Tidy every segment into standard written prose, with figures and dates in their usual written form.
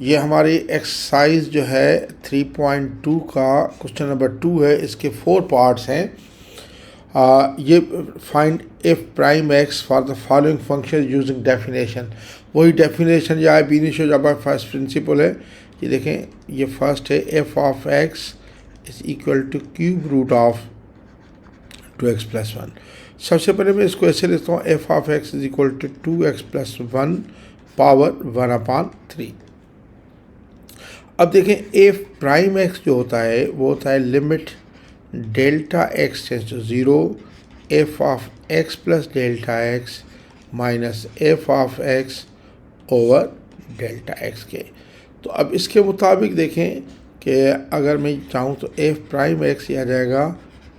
ये हमारी एक्सरसाइज जो है 3.2 का क्वेश्चन नंबर 2 है। इसके 4 पार्ट्स हैं। ये find f prime x for the following function using definition. वही डेफिनेशन या बी इनिशियो जब फर्स्ट प्रिंसिपल है। ये देखें, ये फर्स्ट है f of x is equal to cube root of 2x plus 1। सबसे पहले मैं इसको ऐसे लिखता हूँ, f of x is equal to 2x plus 1 power 1/3। अब देखें, एफ प्राइम एक्स जो होता है वो होता है limit delta x tends to 0 f of x plus delta x minus f of x over delta x के। तो अब इसके मुताबिक देखें कि अगर मैं चाहूँ तो एफ प्राइम एक्स आ जाएगा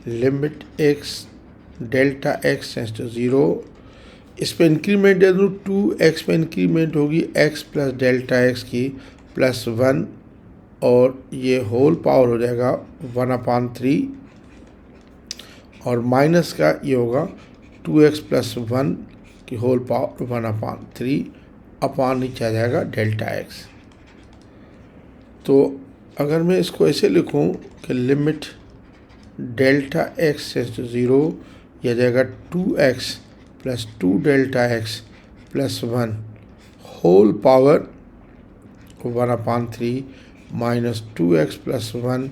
limit x delta x tends to 0। इस पर इंक्रीमेंट दे दूँ, 2x में इंक्रीमेंट होगी x प्लस डेल्टा एक्स की प्लस 1 और ये होल पावर हो जाएगा 1/3 और माइनस का ये होगा 2x प्लस 1 की होल पावर 1/3 अपान नीचे आ जाएगा डेल्टा एक्स। तो अगर मैं इसको ऐसे लिखूं कि limit delta x tends to 0 यह जाएगा 2x plus 2 delta x plus 1 whole power 1/3 minus 2x plus 1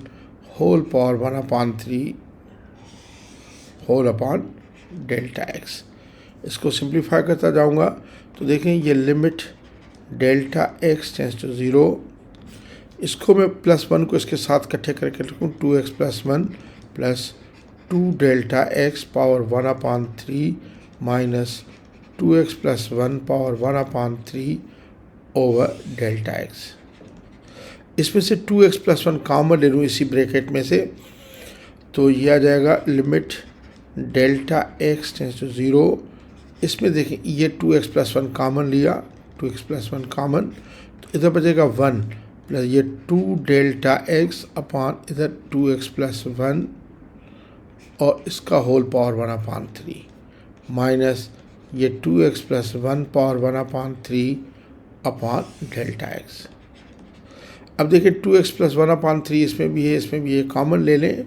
whole power 1/3 whole upon delta x. इसको सिंप्लीफाई करता जाऊंगा तो देखें ये limit delta x tends to 0, इसको मैं प्लस 1 को इसके साथ इकट्ठे करके लिखूँ 2x plus 1 plus 2 delta x power 1/3 minus 2x plus 1 power 1/3 over delta x. इसमें से 2x प्लस 1 कॉमन ले लूँ इसी ब्रैकेट में से, तो यह आ जाएगा limit delta x tends to 0। इसमें देखें ये 2x प्लस 1 कॉमन लिया, 2x प्लस 1 कॉमन, तो इधर बचेगा 1 प्लस ये 2 डेल्टा एक्स अपॉन इधर 2x प्लस 1 और इसका होल पावर 1/3 माइनस ये 2x plus 1 power 1/3 upon delta x. अब देखिए 2x प्लस 1/3 इसमें भी है, इसमें भी है, कॉमन ले लें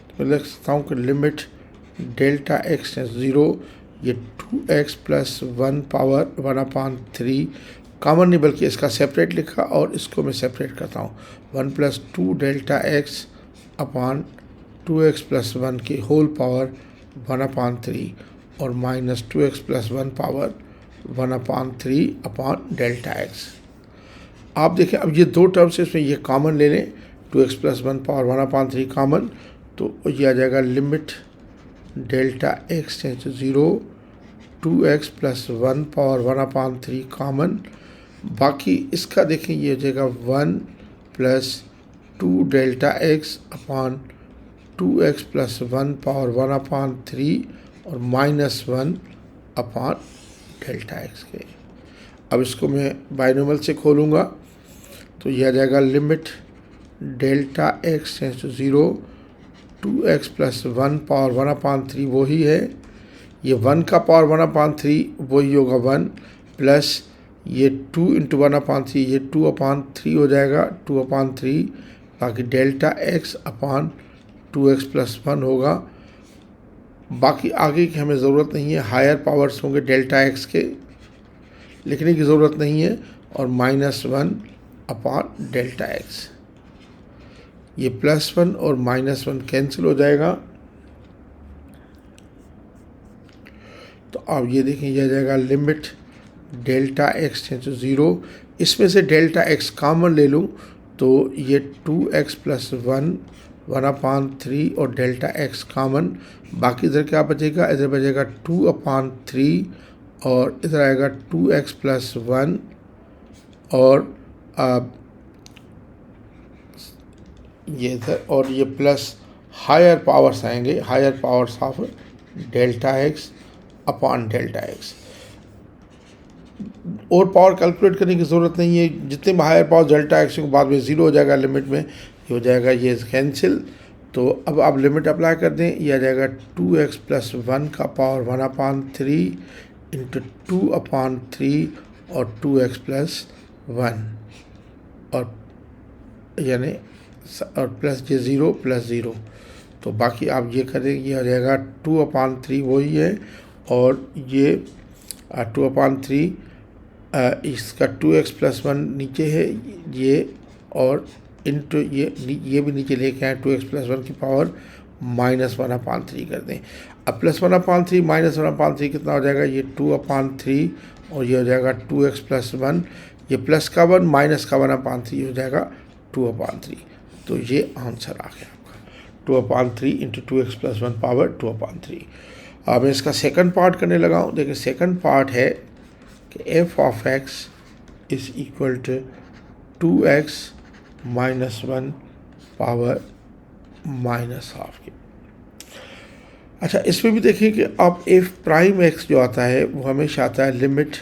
तो मैं लिख सकता हूँ कि लिमिट डेल्टा एक्स टेंस 0 ये 2x प्लस 1 पावर 1/3 कॉमन नहीं बल्कि इसका सेपरेट लिखा और इसको मैं सेपरेट करता हूँ 1 plus 2 delta x upon 2x plus 1 की होल पावर 1/3 और minus 2x plus 1 power 1/3 upon delta x. आप देखें अब ये दो टर्म्स इसमें ये कॉमन ले लें, 2x प्लस 1 पावर 1/3 कॉमन, तो ये आ जाएगा limit delta x tends to 0 2x plus 1 power 1/3 common, बाकी इसका देखें ये हो जाएगा 1 plus 2 delta x upon 2x plus 1 power 1/3 और माइनस 1 अपॉन डेल्टा एक्स के। अब इसको मैं बाइनोमियल से खोलूँगा तो यह आ जाएगा limit delta x tends to 0 2x plus 1 power 1/3 वही है, ये 1 का पावर 1/3 वही होगा 1 प्लस ये 2 इंटू 1/3 ये 2/3 हो जाएगा 2/3, बाकी delta x upon 2x plus 1 होगा। बाकी आगे की हमें ज़रूरत नहीं है, हायर पावर्स होंगे डेल्टा एक्स के, लिखने की ज़रूरत नहीं है, और माइनस 1 अपॉन डेल्टा एक्स। ये प्लस 1 और माइनस 1 कैंसिल हो जाएगा। तो अब ये देखें यह जाएगा limit delta x tends to 0, इसमें से डेल्टा एक्स कॉमन ले लूँ तो ये 2x प्लस 1 1/3 और डेल्टा एक्स कॉमन, बाकी इधर क्या बचेगा, इधर बचेगा 2/3 और इधर आएगा 2x प्लस 1 और ये इधर और ये प्लस हायर पावर्स आएंगे, higher powers of delta x upon delta x. और पावर कैलकुलेट करने की ज़रूरत नहीं है, जितने भी हायर पावर डेल्टा एक्स के बाद में 0 हो जाएगा, लिमिट में ये हो जाएगा ये कैंसिल। तो अब आप लिमिट अप्लाई कर दें, यह आ जाएगा 2x प्लस 1 का पावर 1/3 इंटू 2/3 और 2x प्लस 1 और यानी और प्लस ये 0 प्लस 0। तो बाकी आप ये करें, ये आ जाएगा 2/3 वही है, और ये 2/3 इसका 2x प्लस 1 नीचे है ये, और इंटू ये भी नीचे लेके आए 2x प्लस 1 की पावर -1/3 कर दें। अब +1/3 -1/3 कितना हो जाएगा, ये 2/3 और ये हो जाएगा 2x प्लस 1, ये प्लस का 1 माइनस का 1/3 हो जाएगा 2/3। तो ये आंसर आ गया आपका 2/3 इंटू 2x प्लस 1 पावर 2/3। अब मैं इसका सेकंड पार्ट करने लगा हूँ। देखिए सेकंड पार्ट है कि f of x is equal to 2x minus 1 power -half की। अच्छा, इसमें भी देखिए कि आप f प्राइम x जो आता है वो हमेशा आता है limit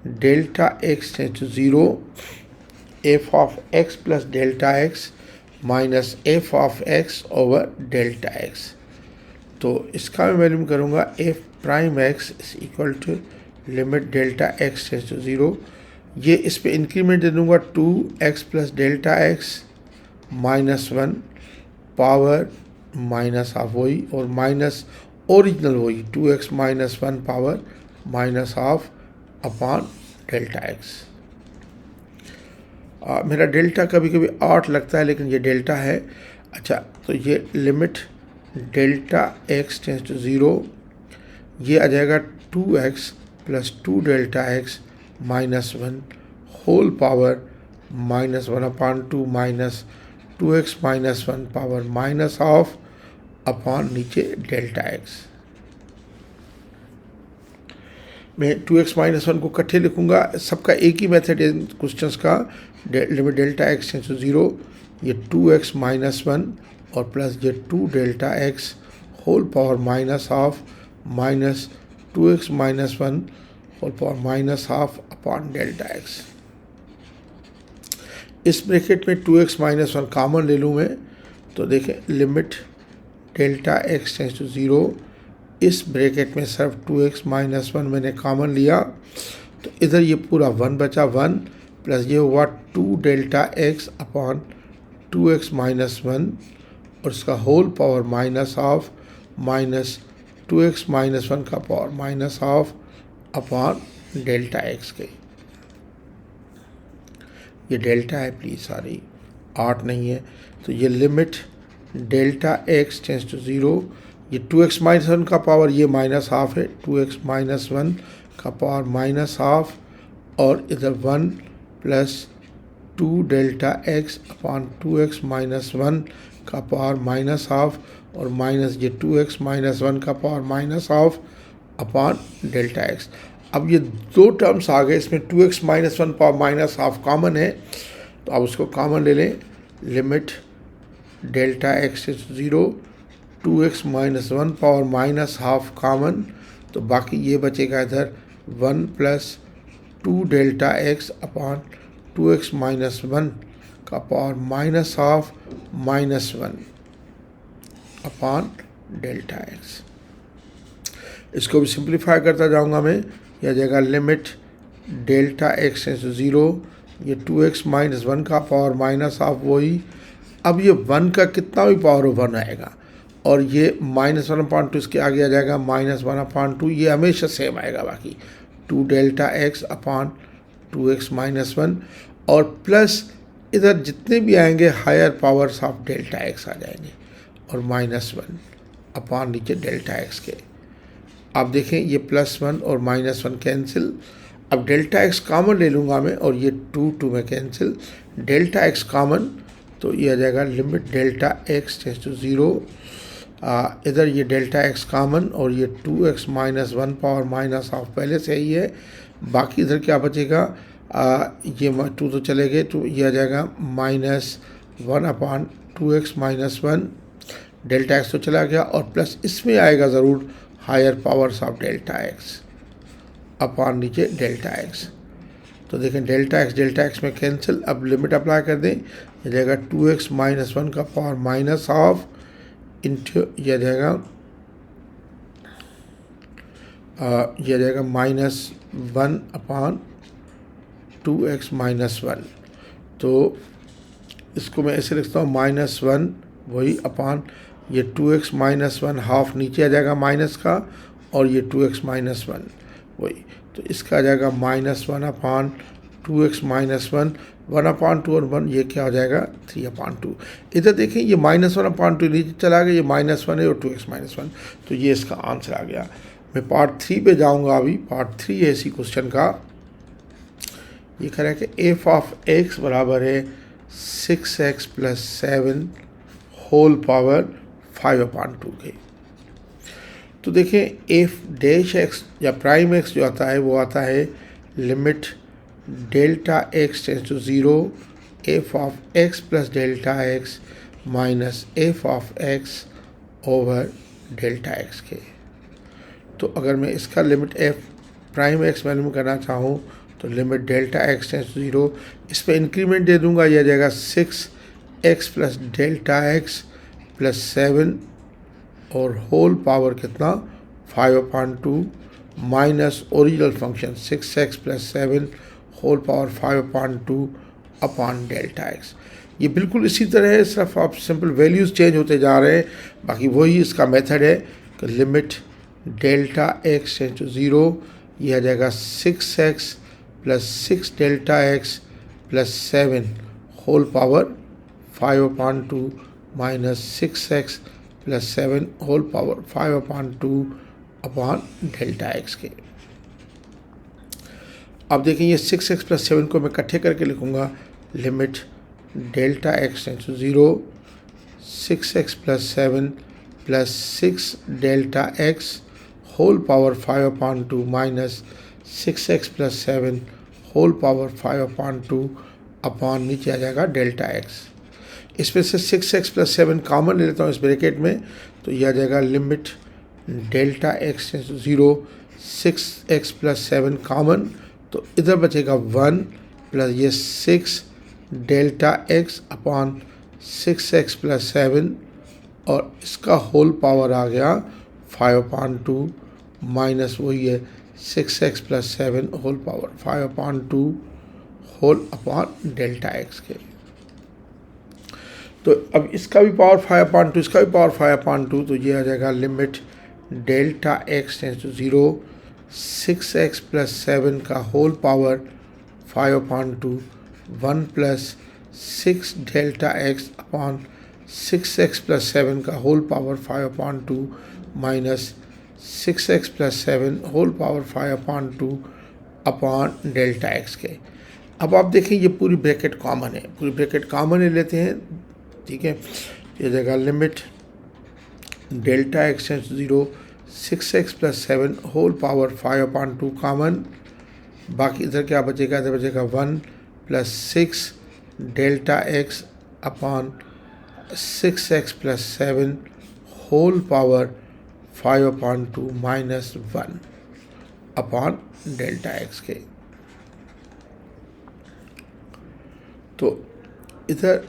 delta x tends to 0 f of x plus delta x minus f of x over delta x। तो इसका मैं वैल्यूम करूँगा f prime x is equal to limit delta x tends to 0। ये इस पे इंक्रीमेंट दे दूँगा 2x plus delta x minus 1 power -half वही, और माइनस ओरिजिनल वही 2x minus 1 power -half upon delta x। मेरा डेल्टा कभी कभी 8 लगता है लेकिन ये डेल्टा है। अच्छा, तो ये limit delta x tends to 0, ये आ जाएगा 2x plus 2 delta x minus 1 whole power -1/2 minus 2x minus 1 power -half upon नीचे डेल्टा x। मैं 2x माइनस 1 को इकट्ठे लिखूंगा, सबका एक ही मेथड है क्वेश्चंस का। Limit delta x tends to 0, ये 2x माइनस 1 और प्लस ये 2 delta x whole power -half minus 2x minus 1 whole power -half upon delta x। इस ब्रैकेट में 2x माइनस 1 कॉमन ले लूँ मैं, तो देखें limit delta x tends to 0, इस ब्रैकेट में सिर्फ 2x माइनस 1 मैंने कॉमन लिया, तो इधर ये पूरा 1 बचा 1 प्लस ये हुआ 2 delta x upon 2x minus 1 और इसका whole power -half minus 2x minus 1 का power -half upon delta x के। ये डेल्टा है प्लीज़, सॉरी 8 नहीं है। तो ये limit delta x tends to 0, ये 2x माइनस 1 का पावर ये -हाफ है, 2x माइनस 1 का पावर -हाफ और इधर 1 plus 2 delta x upon 2x minus 1 का पावर -हाफ और माइनस ये 2x माइनस 1 का power -half upon delta x। अब ये दो टर्म्स आ गए, इसमें 2x minus 1 power -half common है, तो आप उसको कॉमन ले लें। Limit delta x is 0, 2x minus 1 power -half common, तो बाकी ये बचेगा इधर 1 plus 2 delta x upon 2x minus 1 का power -half minus 1 upon delta x। इसको भी सिंप्लीफाई करता जाऊंगा मैं, यह जाएगा limit delta x tends to 0, ये 2x माइनस 1 का पावर -हाफ वही। अब ये 1 का कितना भी पावर हो 1 आएगा, और ये -1/2 इसके आगे आ जाएगा -1/2, ये हमेशा सेम आएगा। बाकी 2 delta x upon 2x minus 1 और प्लस इधर जितने भी आएंगे higher powers of delta x आ जाएंगे और -1 अपॉन नीचे डेल्टा x के। आप देखें ये +1 और -1 कैंसिल। अब डेल्टा x कॉमन ले लूँगा मैं और ये 2 में कैंसिल, डेल्टा x कॉमन, तो ये आ जाएगा limit delta x tends to 0। इधर ये डेल्टा x कॉमन और ये 2x माइनस 1 पावर -हाफ पहले से ही है। बाकी इधर क्या बचेगा, ये 2 तो चले गए, तो ये आ जाएगा -1 upon 2x minus 1, delta x तो चला गया, और प्लस इसमें आएगा ज़रूर higher powers of delta x upon नीचे डेल्टा x। तो देखें डेल्टा x में कैंसिल। अब लिमिट अप्लाई कर दें, ये जाएगा 2x माइनस 1 का पावर -हाफ इंटू यह जाएगा -1 अपॉन 2x माइनस 1। तो इसको मैं ऐसे लिखता हूँ -1 वही अपान ये 2x माइनस 1 हाफ नीचे आ जाएगा माइनस का, और ये 2x माइनस 1 वही, तो इसका आ जाएगा -1 अपान 2x माइनस 1, 1/2 और 1 ये क्या हो जाएगा 3/2। इधर देखें ये -1/2 नीचे चला गया, ये -1 है और 2x माइनस 1, तो ये इसका आंसर आ गया। मैं पार्ट 3 पे जाऊंगा अभी। पार्ट 3 है इसी क्वेश्चन का। ये कह रहा है कि f ऑफ x बराबर है 6x प्लस 7 होल पावर 5/2 के। तो देखें एफ डैश एक्स या प्राइम एक्स जो आता है वो आता है limit delta x tends to 0 f of x plus delta x minus f of x over delta x के। तो अगर मैं इसका limit f prime x value करना चाहूँ तो limit delta x tends to 0, इस पर इंक्रीमेंट दे दूंगा, यह आ जाएगा 6x plus delta x plus 7 और होल पावर कितना 5/2 minus original function 6x plus 7 whole power 5/2 upon delta x. ये बिल्कुल इसी तरह है, सिर्फ आप सिंपल वैल्यूज़ चेंज होते जा रहे हैं, बाकी वही इसका मेथड है कि limit delta x tends to 0, ये आ जाएगा 6x plus 6 delta x plus 7 whole power 5/2 minus 6x plus 7 whole power 5/2 upon delta x के। अब देखें ये 6x प्लस 7 को मैं इकट्ठे करके लिखूँगा, limit delta x tends to 0 6x plus 7 plus 6 delta x whole power 5/2 minus 6x plus 7 whole power 5/2 upon नीचे आ जाएगा डेल्टा एक्स। इसमें से 6x प्लस 7 कॉमन ले लेता हूँ इस ब्रैकेट में, तो यह आ जाएगा limit delta x tends to 0 6x plus 7 common, तो इधर बचेगा 1 प्लस ये 6 delta x upon 6x plus 7 और इसका होल पावर आ गया 5/2 माइनस वही है 6x plus 7 whole power 5/2 whole upon delta x के। तो अब इसका भी पावर 5/2 इसका भी पावर 5/2, तो ये आ जाएगा limit delta x tends to 0 6x plus 7 का whole power 5/2 1 plus 6 delta x upon 6x plus 7 का whole power 5/2 minus 6x plus 7 whole power 5/2 upon delta x के। अब आप देखें ये पूरी ब्रैकेट कॉमन है, पूरी ब्रैकेट कॉमन ले लेते हैं, ठीक है। ये जगह limit delta x tends to 0 6x plus 7 whole power 5/2 common, बाकी इधर क्या बचेगा, इधर बचेगा 1 plus 6 delta x upon 6x plus 7 whole power 5/2 minus 1 upon delta x के। तो इधर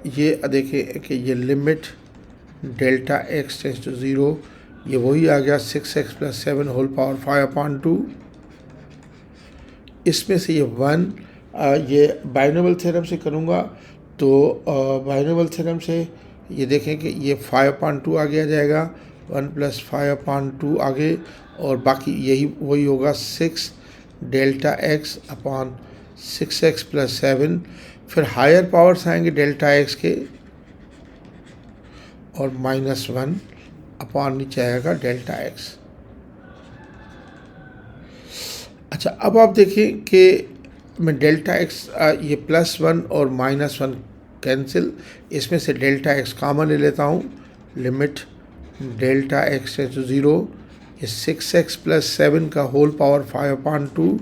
ये देखिए कि ये limit delta x tends to 0, ये वही आ गया 6x प्लस 7 होल पावर 5/2। इसमें से ये 1 ये बाइनोमियल थ्योरम से करूँगा, तो बाइनोमियल थ्योरम से ये देखें कि ये 5/2 आगे आ जाएगा, 1 प्लस 5/2 आगे, और बाकी यही वही होगा 6 delta x upon 6x plus 7, फिर हायर पावर्स आएंगे डेल्टा एक्स के और माइनस 1 अपॉन नीचे आएगा डेल्टा एक्स। अच्छा, अब आप देखें कि मैं डेल्टा एक्स ये +1 और -1 कैंसिल, इसमें से डेल्टा एक्स कॉमन ले लेता हूँ, limit delta x tends to 0 ये 6x प्लस 7 का होल पावर 5/2,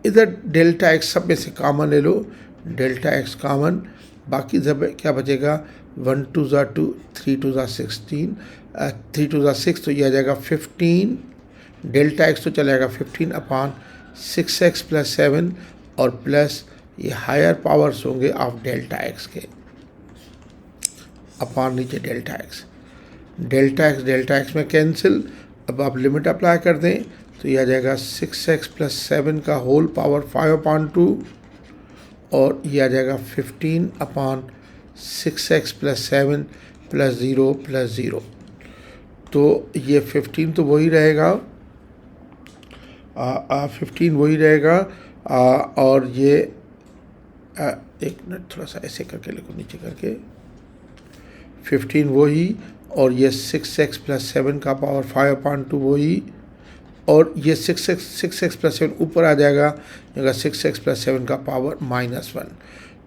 इधर डेल्टा एक्स सब में से कॉमन ले लो, डेल्टा एक्स कॉमन, बाकी जब क्या बचेगा 1 2 2 3 2 16 3 2 6, तो यह आ जाएगा 15, डेल्टा एक्स तो चलेगा 15 अपॉन 6x प्लस 7 और प्लस ये हायर पावर्स होंगे ऑफ डेल्टा एक्स के अपॉन नीचे डेल्टा एक्स में कैंसिल। अब आप लिमिट अप्लाई कर दें तो यह आ जाएगा 6x प्लस 7 का होल पावर 5/2 और ये आ जाएगा 15/6x + 7 + 0 + 0। तो ये 15 तो वही रहेगा, 15 वही रहेगा, और ये एक मिनट थोड़ा सा ऐसे करके लिखो, नीचे करके 15 वही, और ये 6x + 7 का पावर 5/2 वही, और ये 6x + 7 ऊपर आ जाएगा, 6x + 7 का पावर -1।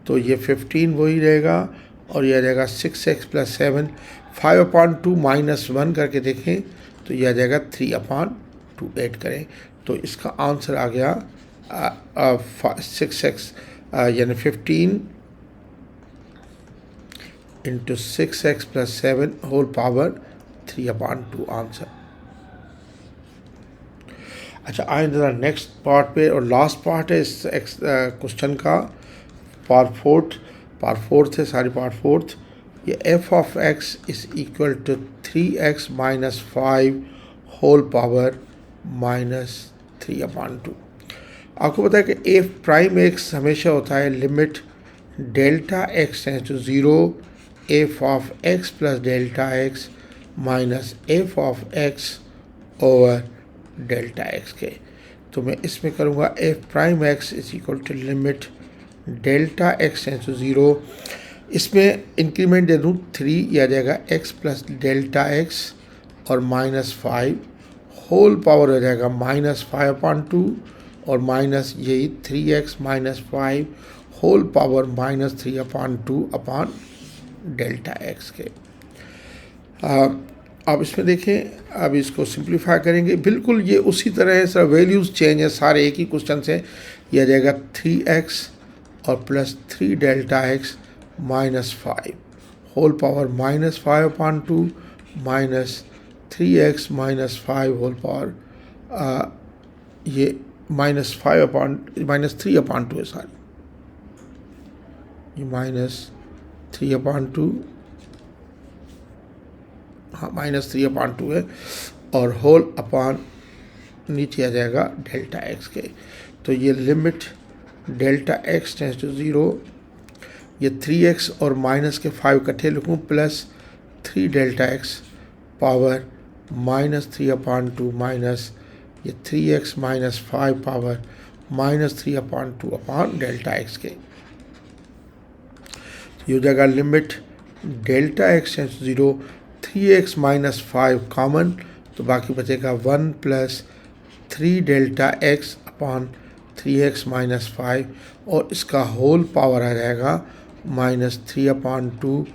तो ये 15 वही रहेगा, और ये आ जाएगा 6x + 7 5/2 -1 करके देखें तो ये आ जाएगा 3/2 ऐड करें तो इसका आंसर आ गया 6x यानी 15 into 6x + 7 whole power 3/2 answer. अच्छा, आइए नेक्स्ट पार्ट पे, और लास्ट पार्ट है इस क्वेश्चन का, पार्ट फोर्थ है, सारी पार्ट फोर्थ। ये f(x) = 3x - 5 होल पावर -3/2। आपको पता है कि f'(x) हमेशा होता है limit delta x → 0 f(x + Δx - f(x) over delta x के। तो मैं इसमें करूँगा f'(x) = लिमिट डेल्टा x → 0। इसमें इंक्रीमेंट दे दूँ 3, यह आ जाएगा x + Δx और -5 होल पावर हो जाएगा -5/2 और माइनस यही 3x - 5 whole power -3/2 upon delta x के। अब इसमें देखें, अब इसको सिंप्लीफाई करेंगे, बिल्कुल ये उसी तरह है सर, वैल्यूज़ चेंज है सारे एक ही क्वेश्चन से। यह आ जाएगा 3x और +3 delta x -5 whole power -5/2 -3x - 5 whole power ये -3/2 है सारी, ये -3/2, हाँ -3/2 है, और होल अपॉन नीचे आ जाएगा डेल्टा x के। तो ये लिमिट डेल्टा x → 0, ये 3x और माइनस के 5 इकट्ठे लिखूँ +3 डेल्टा x पावर -3/2 माइनस ये 3x - 5 power -3/2 upon delta x के। ये हो जाएगा limit delta x → 0, 3x - 5 common, तो बाकी बचेगा 1 + 3 डेल्टा x अपॉन 3x - 5 और इसका होल पावर आ जाएगा -3/2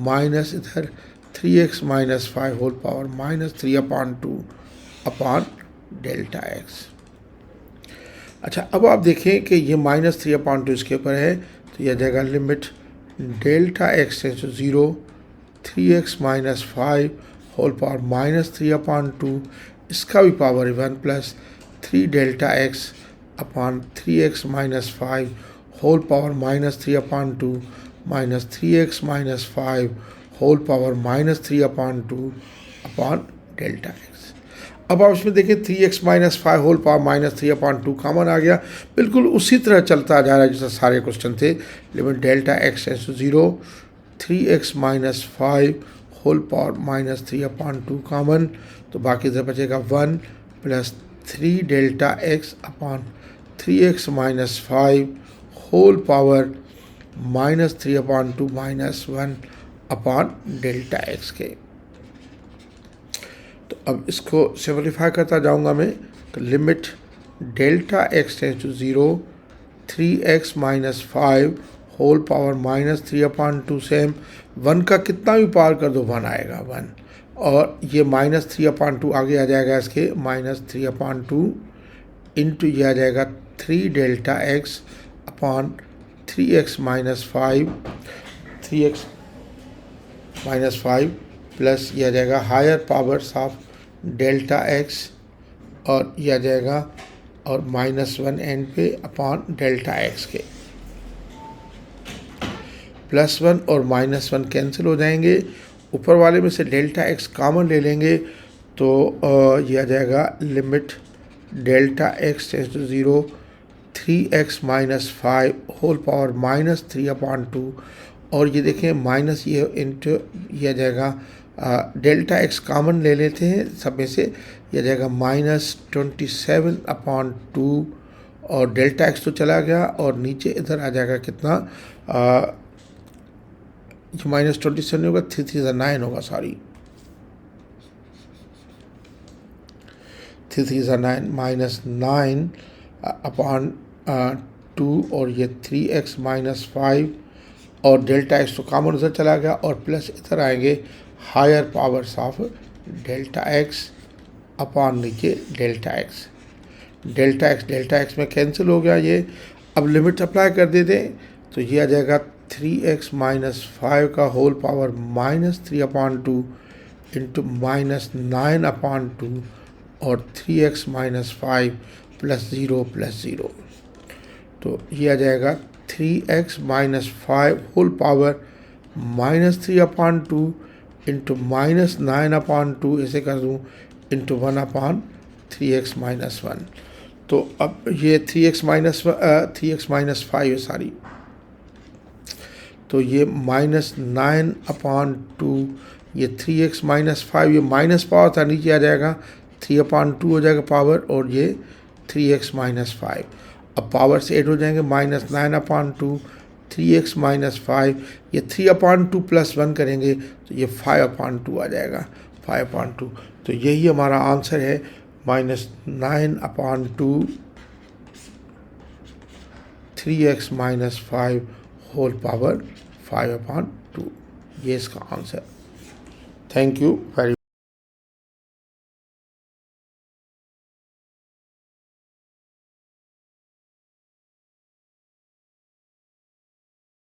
माइनस इधर 3x - 5 whole power -3/2 upon delta x। अच्छा, अब आप देखें कि ये -3/2 इसके ऊपर है, तो यह जाएगा limit delta x → 0, 3x - 5 whole power -3/2, इसका भी power 1 + 3 delta x upon 3x - 5 whole power -3/2 -3x - 5 whole power -3/2 upon delta x। अब आप इसमें देखें 3x - 5 होल पावर -3/2 कॉमन आ गया, बिल्कुल उसी तरह चलता जा रहा है जैसे सारे क्वेश्चन थे। Limit delta x → 0, 3x - 5 whole power -3/2 common, तो बाकी इधर बचेगा 1 + 3 delta x upon 3x - 5 whole power -3/2 -1 upon delta x के। तो अब इसको सिंपलीफाई करता जाऊंगा मैं, तो limit delta x → 0, 3x - 5 whole power -3/2 same, 1 का कितना भी पावर कर दो 1 आएगा 1, और ये -3/2 आगे आ जाएगा इसके -3/2 इंटू ये आ जाएगा 3 delta x upon 3x - 5 3x - 5 plus यह आ जाएगा higher powers of delta x और यह आ जाएगा और -1 एंड पे अपॉन डेल्टा x के। +1 और -1 कैंसिल हो जाएंगे, ऊपर वाले में से डेल्टा x कॉमन ले लेंगे, तो यह आ जाएगा limit delta x → 0, 3x minus 5 whole power minus 3/2, और ये देखें माइनस ये इंटू यह जाएगा डेल्टा एक्स कॉमन ले लेते हैं सब में से, यह जाएगा माइनस 27/2, और डेल्टा एक्स तो चला गया और नीचे इधर आ जाएगा कितना, ये माइनस 27 होगा, 3 3 9 होगा, सॉरी 3 3 9 माइनस 9/2, और ये 3x माइनस 5, और डेल्टा एक्स तो कॉमन उधर चला गया, और प्लस इधर आएंगे higher powers of delta x upon नीचे डेल्टा एक्स। डेल्टा एक्स में कैंसिल हो गया ये। अब लिमिट अप्लाई कर देते हैं तो ये आ जाएगा 3x माइनस 5 का whole power minus 3/2 into minus 9/2, और 3x माइनस 5 प्लस 0, तो ये आ जाएगा 3x minus 5 whole power minus 3/2 into minus 9/2, ऐसे कर दूँ, इंटू 1/3x माइनस 1। तो अब ये 3x माइनस 5 है, सॉरी, तो ये माइनस 9/2, ये 3x माइनस 5, ये माइनस पावर था, नीचे आ जाएगा 3/2 हो जाएगा पावर, और ये 3x माइनस 5, अब पावर से ऐड हो जाएंगे, माइनस 9/2, 3x माइनस 5, ये 3/2 प्लस 1 करेंगे तो ये 5/2 आ जाएगा, 5/2। तो यही हमारा आंसर है, minus 9/2 3x minus 5 whole power 5/2, ये इसका आंसर। Thank you very